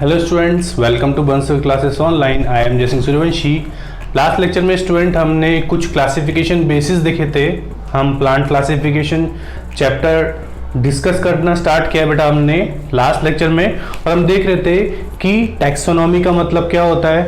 Hello students, welcome to Bansal classes online. I am Jaisingh Suryavanshi. Last lecture में student हमने कुछ classification basis देखे थे। हम प्लांट क्लासिफिकेशन चैप्टर डिस्कस करना स्टार्ट किया बेटा हमने लास्ट लेक्चर में, और हम देख रहे थे कि टैक्सोनॉमी का मतलब क्या होता है,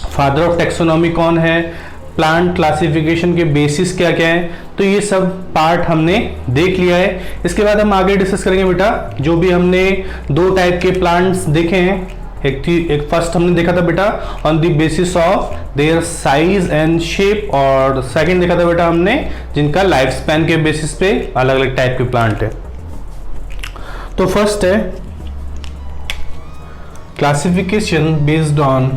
फादर ऑफ टैक्सोनॉमी कौन है, प्लांट क्लासिफिकेशन के बेसिस क्या क्या है। तो ये सब पार्ट हमने देख लिया है। इसके बाद हम आगे डिस्कस करेंगे बेटा जो भी हमने दो टाइप के प्लांट्स देखे हैं। एक फर्स्ट हमने देखा था बेटा on the basis of their size and shape, और सेकंड देखा था बेटा हमने जिनका लाइफ स्पैन के बेसिस पे अलग अलग टाइप के प्लांट है। तो फर्स्ट है क्लासिफिकेशन बेस्ड ऑन,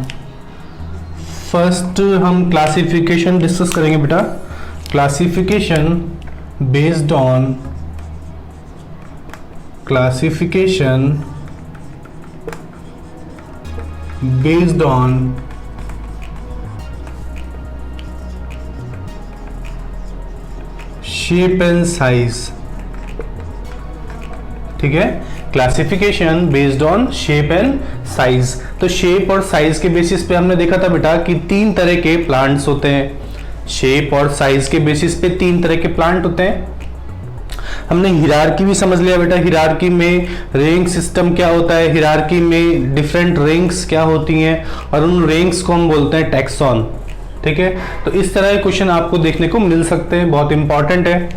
फर्स्ट हम क्लासिफिकेशन डिस्कस करेंगे बेटा, classification based on, classification based on shape and size. ठीक है, classification based on shape and size. तो शेप और साइज के बेसिस पे हमने देखा था बेटा कि तीन तरह के प्लांट्स होते हैं। शेप और साइज के बेसिस पे तीन तरह के प्लांट होते हैं। हमने हिरार्की भी समझ लिया बेटा, हिरार्की में रैंक सिस्टम क्या होता है, हिरार्की में डिफरेंट रैंक्स क्या होती हैं, और उन रैंक्स को हम बोलते हैं टैक्सॉन। ठीक है, तो इस तरह के क्वेश्चन आपको देखने को मिल सकते हैं, बहुत इंपॉर्टेंट है।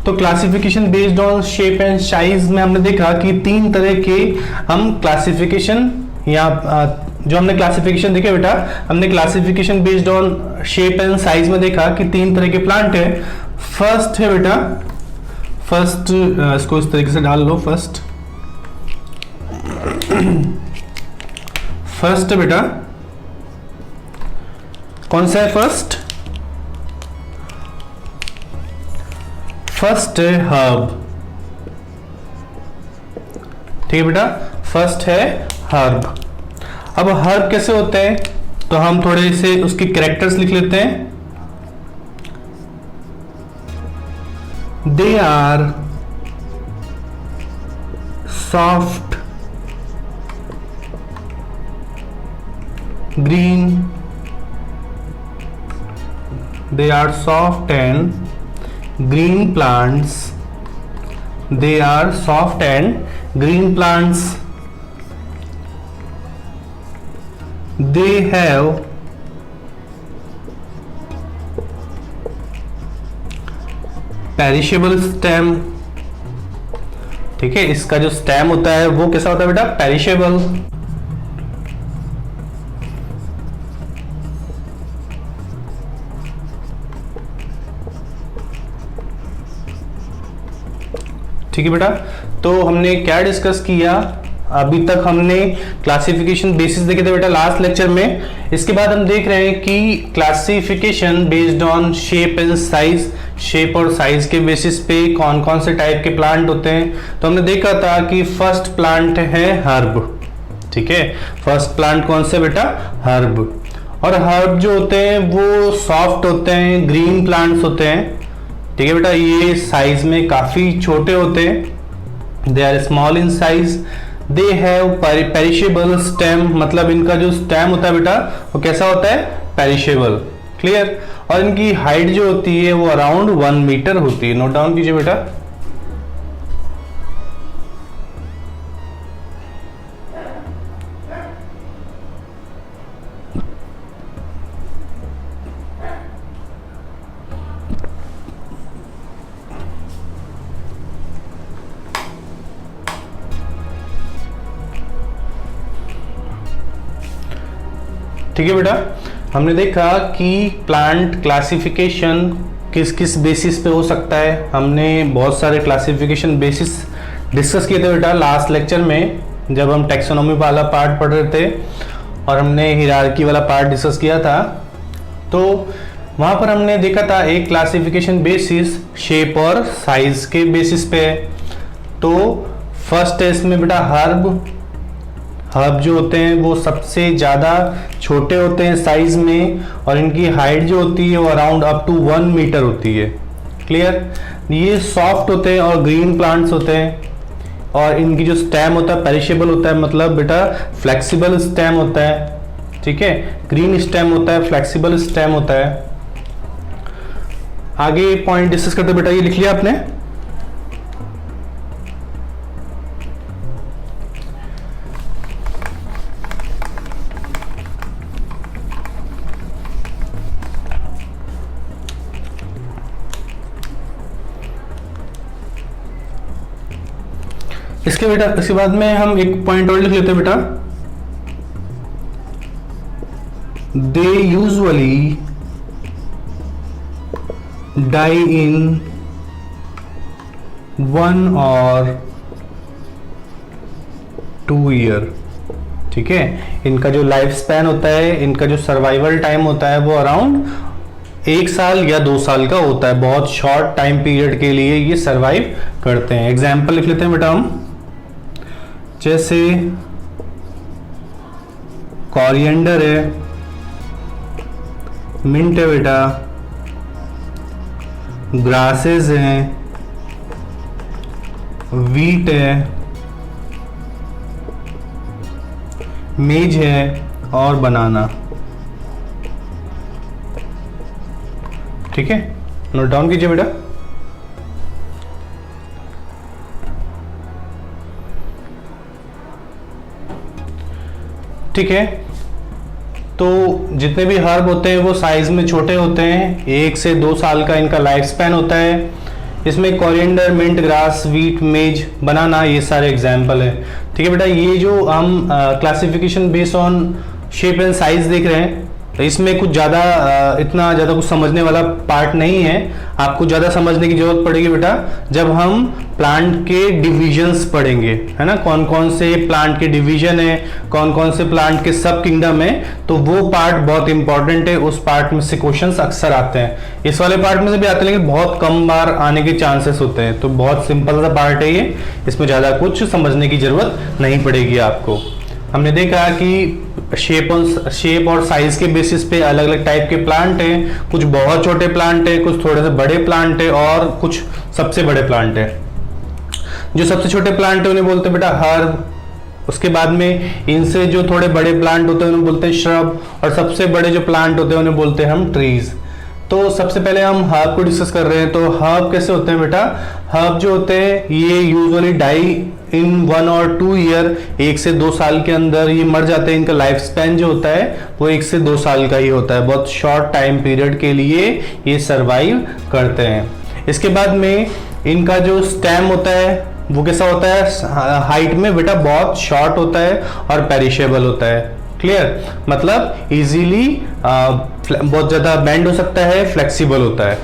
तो classification based on shape and size में हमने देखा कि तीन तरह के हम क्लासिफिकेशन, या जो हमने क्लासिफिकेशन देखे बेटा, हमने classification based on shape and size में देखा कि तीन तरह के प्लांट है। फर्स्ट है बेटा, फर्स्ट इसको इस तरीके से डाल लो, फर्स्ट फर्स्ट है बेटा, कौन सा है फर्स्ट? फर्स्ट है हर्ब। ठीक है बेटा, फर्स्ट है हर्ब। अब हर्ब कैसे होते हैं, तो हम थोड़े से उसके कैरेक्टर्स लिख लेते हैं। They are soft green, they are soft and green plants, they are soft and green plants, they have perishable stem। ठीक है, इसका जो स्टेम होता है वो कैसा होता है बेटा, पेरिशेबल। ठीक है बेटा, तो हमने क्या डिस्कस किया अभी तक, हमने क्लासिफिकेशन बेसिस देखे थे बेटा लास्ट लेक्चर में। इसके बाद हम देख रहे हैं कि classification based on shape and size, shape और साइज के बेसिस पे कौन कौन से टाइप के प्लांट होते हैं। तो हमने देखा था कि फर्स्ट प्लांट है हर्ब। ठीक है, फर्स्ट प्लांट कौन से बेटा, हर्ब। और हर्ब जो होते हैं वो सॉफ्ट होते हैं, ग्रीन प्लांट्स होते हैं। ठीक है बेटा, ये साइज में काफी छोटे होते हैं, they are small in size, they have perishable stem, मतलब इनका जो स्टेम होता है बेटा वो कैसा होता है, पेरिशेबल। क्लियर, और इनकी हाइट जो होती है वो अराउंड 1 मीटर होती है। नोट डाउन कीजिए बेटा। ठीक है बेटा, हमने देखा कि प्लांट क्लासिफिकेशन किस किस बेसिस पे हो सकता है। हमने बहुत सारे क्लासिफिकेशन बेसिस डिस्कस किए थे बेटा लास्ट लेक्चर में, जब हम टैक्सोनॉमी वाला पार्ट पढ़ रहे थे और हमने हिरार्की वाला पार्ट डिस्कस किया था। तो वहाँ पर हमने देखा था एक क्लासिफिकेशन बेसिस शेप और साइज के बेसिस पे है। तो फर्स्ट है इसमें बेटा हर्ब। हर्ब जो होते हैं वो सबसे ज़्यादा छोटे होते हैं साइज में, और इनकी हाइट जो होती है वो अराउंड अप टू 1 मीटर होती है। क्लियर। ये सॉफ्ट होते हैं और ग्रीन प्लांट्स होते हैं, और इनकी जो स्टेम होता है पेरिशेबल होता है, मतलब बेटा फ्लेक्सिबल स्टेम होता है, ठीक है। ग्रीन स्टेम होता है, फ्लेक्सिबल स्टेम होता है। आगे पॉइंट डिस्कस करते बेटा, ये लिख लिया आपने। इसके बाद में हम एक पॉइंट और लिख लेते हैं बेटा, दे यूजुअली डाई इन 1 और 2 ईयर, ठीक है। इनका जो लाइफ स्पैन होता है, इनका जो सर्वाइवल टाइम होता है वो अराउंड 1 साल या 2 साल का होता है। बहुत शॉर्ट टाइम पीरियड के लिए ये सर्वाइव करते हैं। एग्जाम्पल लिख लेते हैं बेटा हम, जैसे कॉरिएंडर है, मिंट है बेटा, ग्रासेस हैं, वीट है, मेज है और बनाना, ठीक है। नोट डाउन कीजिए बेटा। ठीक है, तो जितने भी हर्ब होते हैं वो साइज में छोटे होते हैं, 1 से 2 साल का इनका लाइफ स्पैन होता है। इसमें कोरिएंडर, मिंट, ग्रास, वीट, मेज, बनाना, ये सारे एग्जाम्पल है, ठीक है बेटा। ये जो हम classification based on shape and size देख रहे हैं, तो इसमें कुछ ज़्यादा इतना ज़्यादा कुछ समझने वाला पार्ट नहीं है। आपको ज़्यादा समझने की जरूरत पड़ेगी बेटा जब हम प्लांट के डिविजन्स पढ़ेंगे, है ना। कौन कौन से प्लांट के डिवीजन है, कौन कौन से प्लांट के सब किंगडम है, तो वो पार्ट बहुत इंपॉर्टेंट है। उस पार्ट में से क्वेश्चंस अक्सर आते हैं, इस वाले पार्ट में से भी आते हैं लेकिन बहुत कम बार आने के चांसेस होते हैं। तो बहुत सिंपल सा पार्ट है ये, इसमें ज़्यादा कुछ समझने की जरूरत नहीं पड़ेगी आपको। हमने देखा कि शेप और साइज के बेसिस पे अलग अलग टाइप के प्लांट हैं। कुछ बहुत छोटे प्लांट हैं, कुछ थोड़े से बड़े प्लांट हैं और कुछ सबसे बड़े प्लांट हैं। जो सबसे छोटे प्लांट है उन्हें बोलते हैं बेटा हर्ब। उसके बाद में इनसे जो थोड़े बड़े प्लांट होते हैं उन्हें बोलते हैं श्रब, और सबसे बड़े जो प्लांट होते हैं उन्हें बोलते हैं हम ट्रीज। तो सबसे पहले हम हर्ब को डिस्कस कर रहे हैं। तो हर्ब कैसे होते हैं बेटा, हर्ब जो होते हैं ये यूजुअली डाई इन 1 और 2 ईयर, 1 से 2 साल के अंदर ये मर जाते हैं। इनका लाइफ स्पैन जो होता है वो 1 से 2 साल का ही होता है। बहुत शॉर्ट टाइम पीरियड के लिए ये सरवाइव करते हैं। इसके बाद में इनका जो स्टेम होता है वो कैसा होता है, हाइट में बेटा बहुत शॉर्ट होता है और पेरिशेबल होता है। क्लियर, मतलब इजीली बहुत ज्यादा बेंड हो सकता है, फ्लेक्सिबल होता है,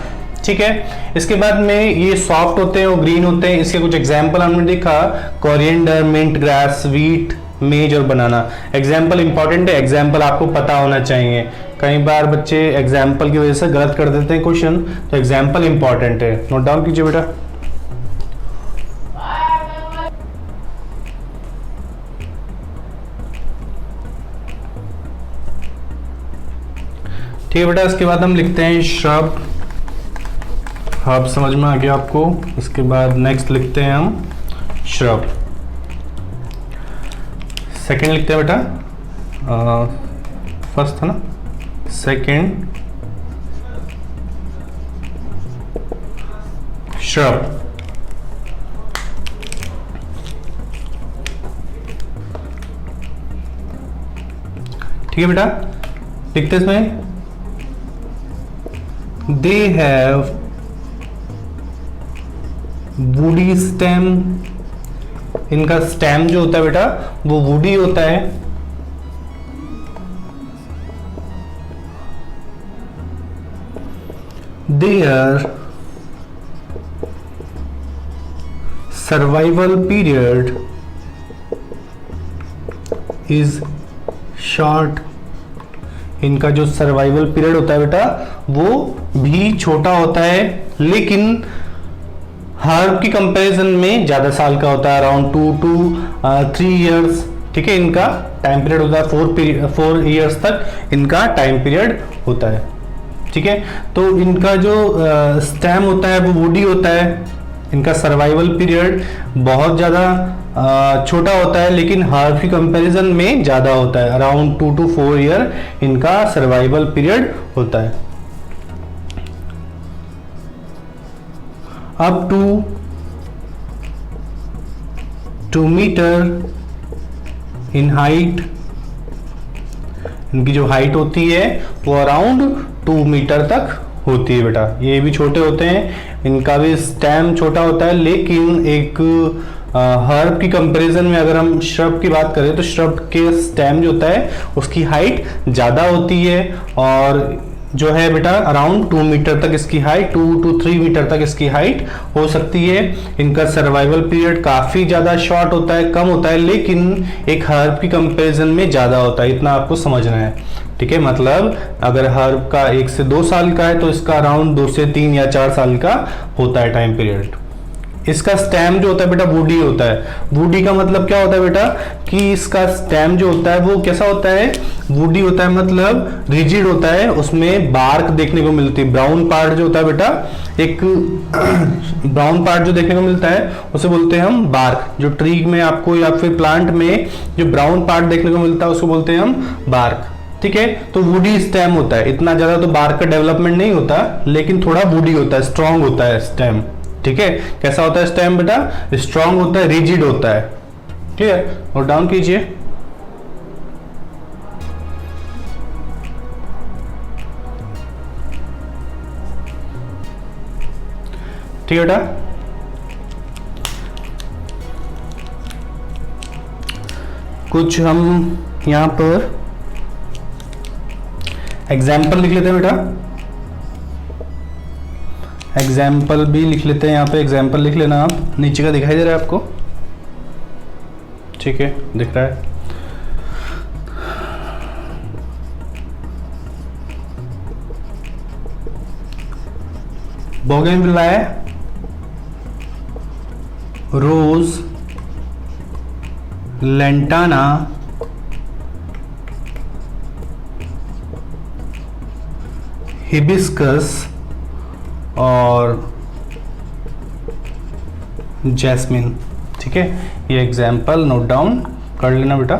ठीक है। इसके बाद में ये सॉफ्ट होते हैं और ग्रीन होते हैं। इसके कुछ एग्जांपल हमने देखा, कोरिएंडर, मिंट, ग्रास, वीट, मेज और बनाना। एग्जांपल इंपॉर्टेंट है, एग्जांपल आपको पता होना चाहिए। कई बार बच्चे एग्जांपल की वजह से गलत कर देते हैं क्वेश्चन, तो एग्जांपल इंपॉर्टेंट है, नोट डाउन कीजिए बेटा। ठीक है बेटा, इसके बाद हम लिखते हैं श्रब। हर्ब समझ में आ गया आपको। इसके बाद नेक्स्ट लिखते हैं हम श्रब। सेकंड लिखते हैं बेटा, फर्स्ट था ना, सेकंड श्रब। ठीक है बेटा, लिखते हैं इसमें they have woody stem। इनका स्टेम जो होता है बेटा वो वुडी होता है। their survival period is short। इनका जो सर्वाइवल पीरियड होता है बेटा वो भी छोटा होता है, लेकिन हर्ब की कंपैरिजन में ज्यादा साल का होता है, अराउंड 2 to 3 इयर्स। ठीक है, इनका टाइम पीरियड होता है 4 इयर्स तक इनका टाइम पीरियड होता है। ठीक है। तो इनका जो स्टेम होता है वो वुडी होता है, इनका सर्वाइवल पीरियड बहुत ज़्यादा छोटा होता है, लेकिन हर्ब की कंपैरिजन में ज़्यादा होता है, अराउंड 2 to 4 ईयर इनका सर्वाइवल पीरियड होता है। Up to 2 metre in height, इनकी जो हाइट होती है वो अराउंड 2 मीटर तक होती है बेटा। ये भी छोटे होते हैं, इनका भी स्टेम छोटा होता है, लेकिन एक हर्ब की कंपैरिजन में अगर हम श्रब की बात करें तो श्रब के स्टेम जो होता है उसकी हाइट ज़्यादा होती है, और जो है बेटा अराउंड 2 मीटर तक इसकी हाइट, 2 to 3 मीटर तक इसकी हाइट हो सकती है। इनका सर्वाइवल पीरियड काफ़ी ज़्यादा शॉर्ट होता है, कम होता है, लेकिन एक हर्ब की कंपैरिजन में ज़्यादा होता है, इतना आपको समझना है। ठीक है, मतलब अगर हर्ब का 1 से 2 साल का है तो इसका अराउंड 2 से 3 या 4 साल का होता है टाइम पीरियड। इसका स्टेम जो होता है बेटा वुडी होता है। वुडी का मतलब क्या होता है बेटा कि इसका स्टेम जो होता है वो कैसा होता है, वुडी होता है, मतलब रिजिड होता है, उसमें बार्क देखने को मिलती है। ब्राउन पार्ट जो होता है बेटा, एक ब्राउन पार्ट जो देखने को मिलता है उसे बोलते हैं हम बार्क। जो ट्री में आपको या फिर प्लांट में जो ब्राउन पार्ट देखने को मिलता है उसको बोलते हैं हम बार्क। ठीक है, तो वुडी स्टेम होता है, इतना ज्यादा तो बार्क का डेवलपमेंट नहीं होता, लेकिन थोड़ा वुडी होता है, स्ट्रांग होता है स्टेम। ठीक है, कैसा होता है स्टेम बेटा, स्ट्रांग होता है, रिजिड होता है। ठीक है, नोट डाउन कीजिए। ठीक है बेटा, कुछ हम यहां पर एग्जाम्पल लिख लेते हैं बेटा, एग्जाम्पल भी लिख लेते हैं। यहाँ पे एग्जाम्पल लिख लेना आप, नीचे का दिखाई दे रहा है आपको? ठीक है, दिख रहा है। बोगनविला, रोज, लेंटाना, हिबिस्कस और जैस्मिन। ठीक है, ये एग्जाम्पल नोट डाउन कर लेना बेटा।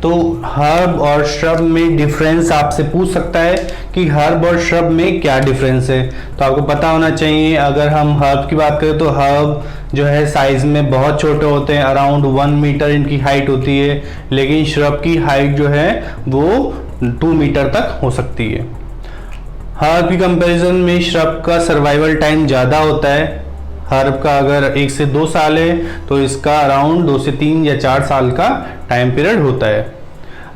तो हर्ब और श्रब में डिफरेंस आपसे पूछ सकता है कि हर्ब और श्रब में क्या डिफरेंस है, तो आपको पता होना चाहिए। अगर हम हर्ब की बात करें तो हर्ब जो है साइज में बहुत छोटे होते हैं, अराउंड 1 मीटर इनकी हाइट होती है, लेकिन श्रब की हाइट जो है वो 2 मीटर तक हो सकती है। हर्ब की कंपैरिजन में श्रब का सर्वाइवल टाइम ज़्यादा होता है। हर्ब का अगर 1 से 2 साल है तो इसका अराउंड 2 से 3 या 4 साल का टाइम पीरियड होता है।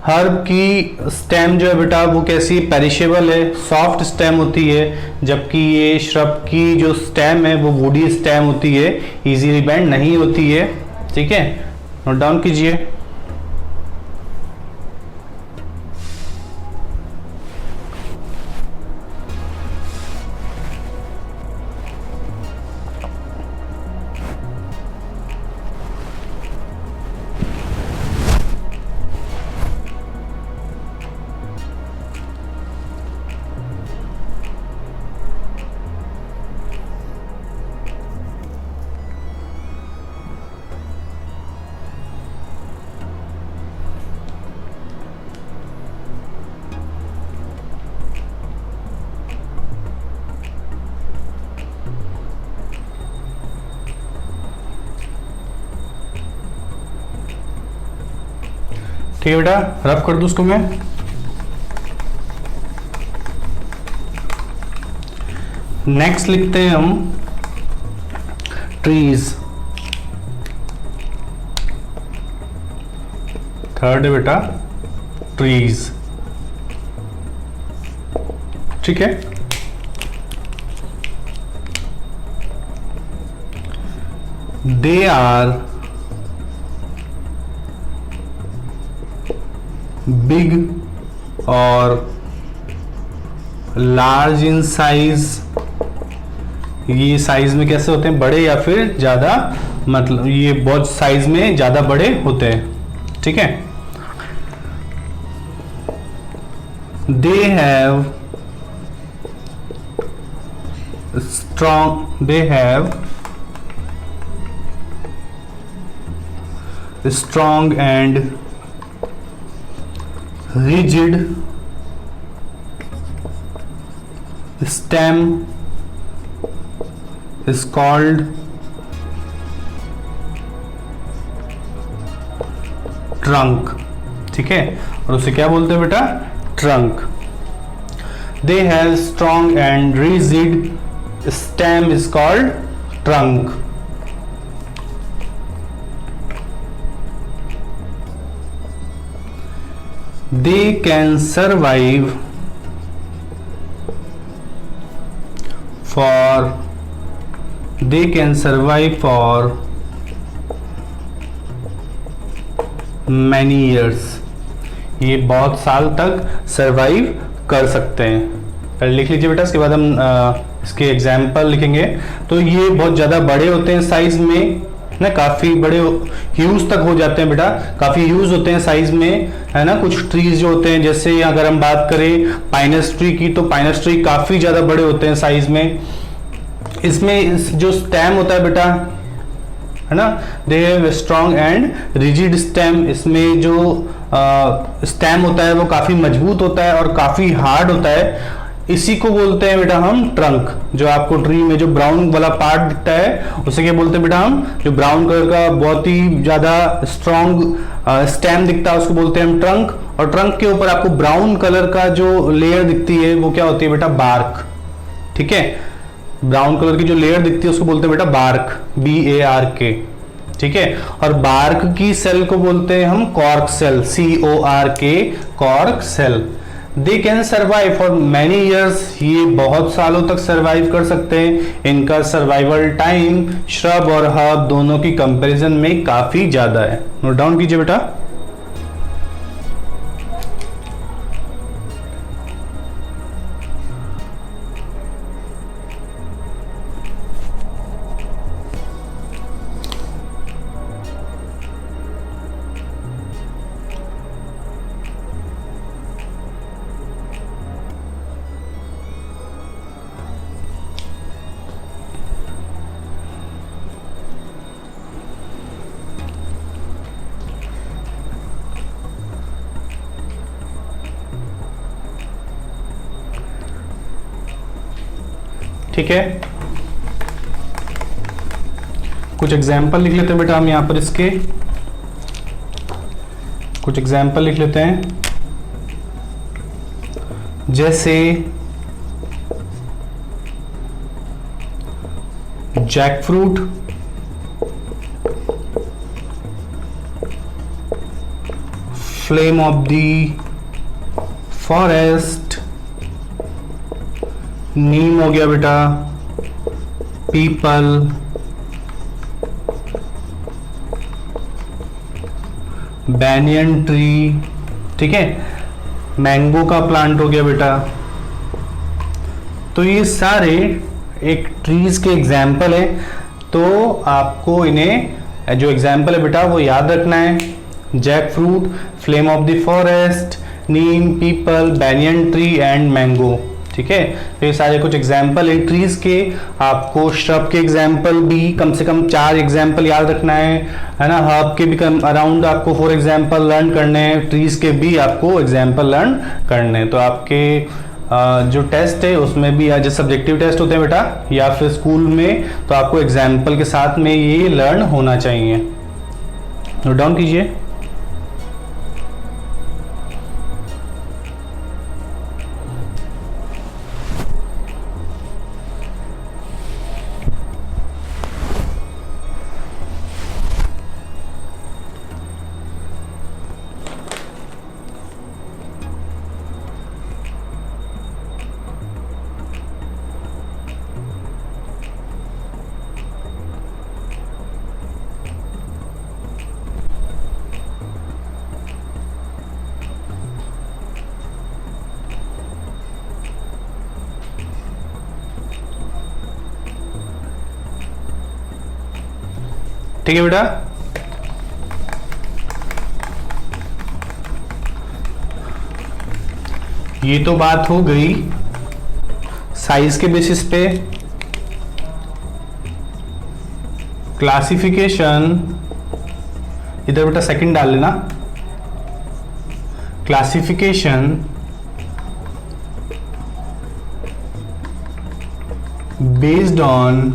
हर्ब की स्टेम जो है बेटा वो कैसी, पेरिशेबल है, सॉफ्ट स्टेम होती है, जबकि ये श्रब की जो स्टेम है वो वुडी स्टेम होती है, इजीली बेंड नहीं होती है। ठीक है, नोट डाउन कीजिए। ठीक है बेटा, रब कर दूं उसको मैं। नेक्स्ट लिखते हैं हम ट्रीज। थर्ड है बेटा ट्रीज। ठीक है, दे आर बिग और लार्ज इन साइज। ये साइज में कैसे होते हैं, बड़े या फिर ज्यादा, मतलब ये बहुत साइज में ज्यादा बड़े होते हैं। ठीक है, they have strong and rigid stem is called trunk। ठीक है, और उसे क्या बोलते हैं बेटा? Trunk. They have strong and rigid stem is called trunk। They can survive for many years। ये बहुत साल तक सरवाइव कर सकते हैं। पहले लिख लीजिए बेटा, इसके बाद हम इसके एग्जाम्पल लिखेंगे। तो ये बहुत ज़्यादा बड़े होते हैं साइज में ना, काफ़ी बड़े ह्यूज तक हो जाते हैं बेटा, काफ़ी ह्यूज होते हैं साइज में, है ना। कुछ ट्रीज जो होते हैं, जैसे अगर हम बात करें पाइनस ट्री की, तो पाइनस ट्री काफ़ी ज़्यादा बड़े होते हैं साइज में। इसमें जो स्टेम होता है बेटा, है ना, they have strong and rigid stem. इसमें जो स्टेम होता है वो काफ़ी मजबूत होता है और काफ़ी हार्ड होता है। इसी को बोलते हैं बेटा हम ट्रंक। जो आपको ट्री में जो ब्राउन वाला पार्ट दिखता है उसे क्या बोलते हैं बेटा हम? जो ब्राउन कलर का बहुत ही ज़्यादा स्ट्रॉन्ग स्टेम दिखता है उसको बोलते हैं हम ट्रंक। और ट्रंक के ऊपर आपको ब्राउन कलर का जो लेयर दिखती है वो क्या होती है बेटा? बार्क। ठीक है, ब्राउन कलर की जो लेयर दिखती है उसको बोलते हैं बेटा बार्क, BARK। ठीक है, और बार्क की सेल को बोलते हैं हम cork cell, CORK, cork cell. They can survive for many years. ये बहुत सालों तक सर्वाइव कर सकते हैं। इनका सर्वाइवल टाइम श्रब और हर्ब दोनों की कंपैरिजन में काफी ज्यादा है। नोट डाउन कीजिए बेटा। ठीक है, कुछ एग्जाम्पल लिख लेते हैं बेटा हम यहां पर। इसके कुछ एग्जाम्पल लिख लेते हैं, जैसे jackfruit, flame of the forest, नीम हो गया बेटा, पीपल, बैनियन ट्री। ठीक है, मैंगो का प्लांट हो गया बेटा। तो ये सारे एक ट्रीज के एग्जाम्पल है। तो आपको इन्हें जो एग्जाम्पल है बेटा वो याद रखना है। Jackfruit, flame of the forest, neem, peepal, banyan tree and mango. ठीक है, तो ये सारे कुछ एग्जाम्पल है ट्रीज के। आपको श्रब के एग्जाम्पल भी कम से कम 4 एग्जाम्पल याद रखना है ना। हर्ब के भी अराउंड आपको 4 एग्जाम्पल लर्न करने हैं। ट्रीज के भी आपको एग्जाम्पल लर्न करने हैं। तो आपके जो टेस्ट है उसमें भी जो सब्जेक्टिव टेस्ट होते हैं बेटा या फिर स्कूल में, तो आपको एग्जाम्पल के साथ में ये लर्न होना चाहिए। नोट डाउन कीजिए। ठीक है बेटा, ये तो बात हो गई साइज के बेसिस पे। क्लासिफिकेशन, इधर बेटा सेकंड डाल लेना, classification based on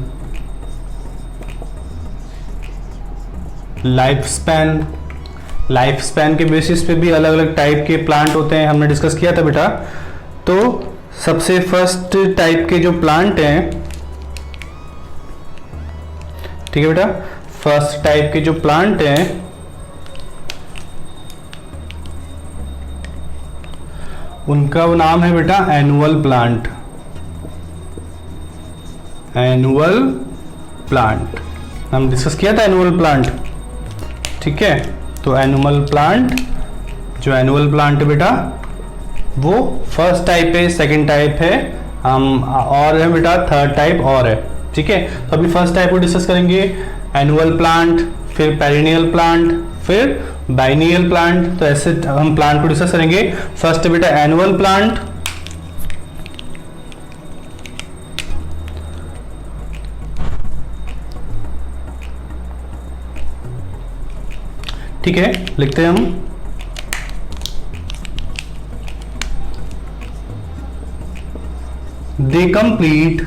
life span. Life span के बेसिस पे भी अलग अलग टाइप के प्लांट होते हैं, हमने डिस्कस किया था बेटा। तो सबसे फर्स्ट टाइप के जो प्लांट हैं, ठीक है बेटा, फर्स्ट टाइप के जो प्लांट हैं उनका वो नाम है बेटा एनुअल प्लांट। एनुअल प्लांट हम डिस्कस किया था, एनुअल प्लांट, ठीक है। तो एनुअल प्लांट, जो एनुअल प्लांट है बेटा वो फर्स्ट टाइप है, सेकंड टाइप है, हम और है बेटा थर्ड टाइप और है, ठीक है। तो अभी फर्स्ट टाइप को डिस्कस करेंगे, एनुअल प्लांट, फिर पेरिनियल प्लांट, फिर बाइनियल प्लांट। तो ऐसे हम प्लांट को डिस्कस करेंगे। फर्स्ट बेटा एनुअल प्लांट, ठीक है, लिखते हैं हम they complete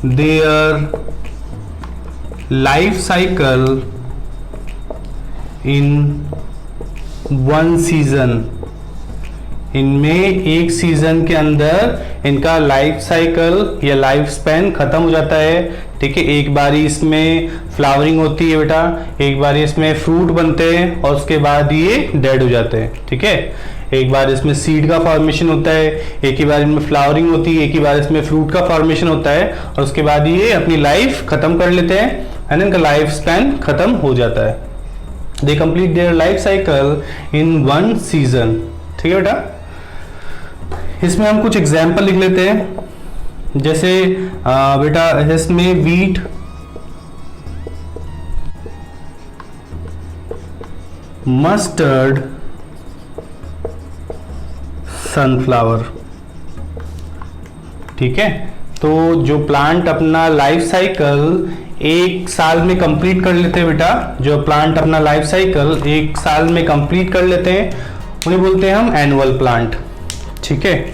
their life cycle in one season। इनमें एक सीजन के अंदर इनका लाइफ साइकिल या लाइफ स्पैन खत्म हो जाता है, ठीक है। एक बारी इसमें फ्लावरिंग होती है बेटा, एक बारी इसमें फ्रूट बनते हैं और उसके बाद ये डेड हो जाते हैं, ठीक है। एक बार इसमें सीड का फॉर्मेशन होता है, एक ही बार इनमें फ्लावरिंग होती है, एक ही बार इसमें फ्रूट का फॉर्मेशन होता है और उसके बाद ये अपनी लाइफ खत्म कर लेते हैं एंड इनका लाइफ स्पैन खत्म हो जाता है। They complete their life cycle in one season, ठीक है बेटा। इसमें हम कुछ एग्जाम्पल लिख लेते हैं, जैसे बेटा इसमें वीट, मस्टर्ड, सनफ्लावर, ठीक है। तो जो प्लांट अपना लाइफ साइकिल एक साल में कंप्लीट कर लेते हैं बेटा, जो प्लांट अपना लाइफ साइकिल एक साल में कंप्लीट कर लेते हैं उन्हें बोलते हैं हम एनुअल प्लांट, ठीक है।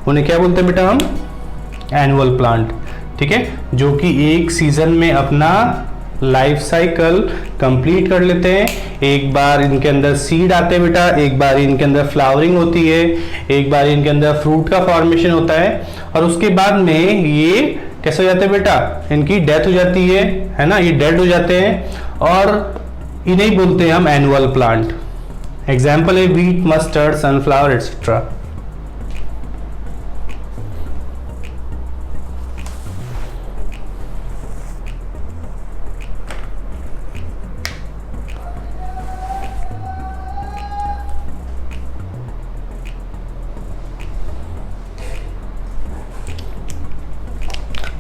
उन्हें क्या बोलते हैं बेटा हम? एनुअल प्लांट, ठीक है, जो कि एक सीजन में अपना लाइफ साइकिल कंप्लीट कर लेते हैं। एक बार इनके अंदर सीड आते हैं बेटा, एक बार इनके अंदर फ्लावरिंग होती है, एक बार इनके अंदर फ्रूट का फॉर्मेशन होता है और उसके बाद में ये कैसे हो जाते हैं बेटा? इनकी डेथ हो जाती है ना, ये डेड हो जाते हैं और इन्हें बोलते हैं हम एनुअल प्लांट। एग्जाम्पल है व्हीट, मस्टर्ड, सनफ्लावर एक्सेट्रा।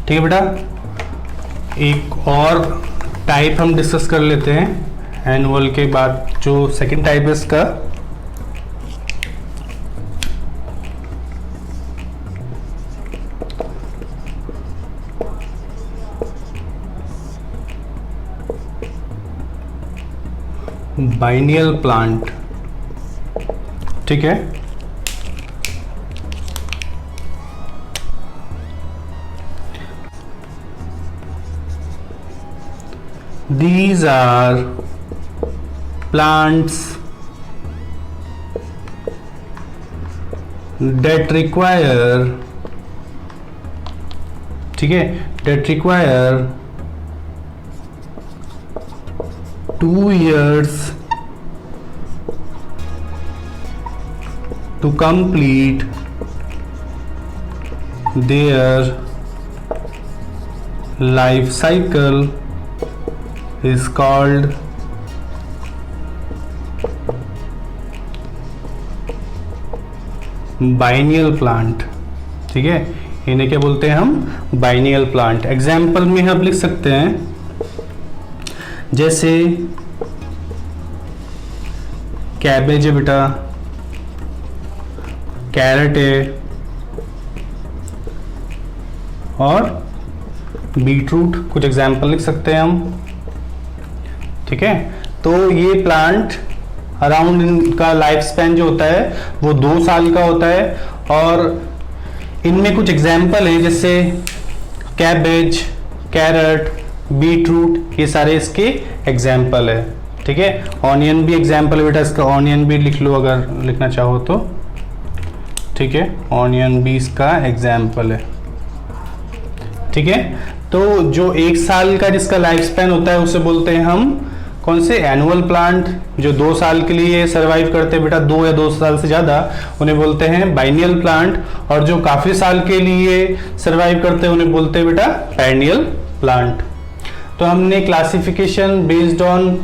ठीक है बेटा, एक और टाइप हम डिस्कस कर लेते हैं एनुअल के बाद। जो सेकंड टाइप है इसका बाइनियल प्लांट, ठीक है। These are plants that require, ठीक है, that require 2 years to complete their life cycle is called biennial plant, ठीक है। इन्हें क्या बोलते हैं हम? Biennial plant. एग्जाम्पल में हम लिख सकते हैं जैसे कैबेज है बेटा, कैरेट है, और बीटरूट, कुछ एग्जाम्पल लिख सकते हैं हम। ठीक है, तो ये प्लांट अराउंड इनका लाइफ स्पैन जो होता है वो 2 साल का होता है, और इनमें कुछ एग्जाम्पल हैं जैसे कैबेज, कैरेट, बीटरूट, ये सारे इसके एग्जाम्पल है। ठीक है, ऑनियन भी एग्जाम्पल है बेटा इसका, ऑनियन भी लिख लो अगर लिखना चाहो तो। ठीक है, ऑनियन भी इसका एग्जाम्पल है। ठीक है, तो जो 1 साल का जिसका लाइफ स्पैन होता है उसे बोलते हैं हम कौन से, एनुअल प्लांट। जो 2 साल के लिए सरवाइव करते हैं बेटा, 2 या 2 साल से ज्यादा, उन्हें बोलते हैं बाइनियल प्लांट। और जो काफी साल के लिए सरवाइव करते हैं उन्हें बोलते हैं बेटा पेरेनियल प्लांट। तो हमने classification based on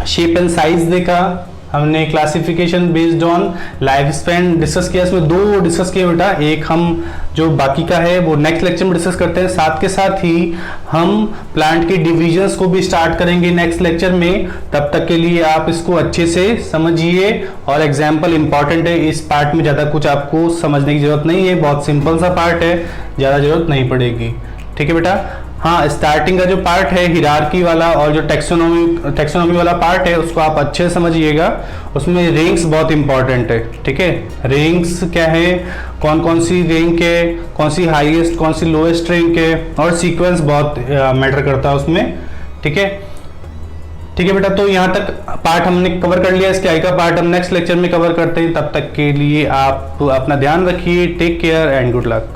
shape and size देखा, हमने classification based on life span discuss किया। इसमें 2 डिस्कस किए बेटा, एक हम जो बाकी का है वो नेक्स्ट लेक्चर में डिस्कस करते हैं। साथ के साथ ही हम प्लांट के डिविजन्स को भी स्टार्ट करेंगे नेक्स्ट लेक्चर में। तब तक के लिए आप इसको अच्छे से समझिए, और एग्जाम्पल इंपॉर्टेंट है, इस पार्ट में ज़्यादा कुछ आपको समझने की जरूरत नहीं है, बहुत सिंपल सा पार्ट है, ज़्यादा जरूरत नहीं पड़ेगी। ठीक है बेटा। हाँ, स्टार्टिंग का जो पार्ट है हिरार्की वाला और जो टेक्सोनॉमी वाला पार्ट है उसको आप अच्छे से समझिएगा। उसमें रैंक्स बहुत इंपॉर्टेंट है। ठीक है, रैंक्स क्या है, कौन कौन सी रैंक है, कौन सी हाईएस्ट कौन सी लोएस्ट रैंक है, और सीक्वेंस बहुत मैटर करता है उसमें। ठीक है, ठीक है बेटा। तो यहाँ तक पार्ट हमने कवर कर लिया, इसके आगे का पार्ट हम नेक्स्ट लेक्चर में कवर करते हैं। तब तक के लिए आप अपना ध्यान रखिए, take care and good luck.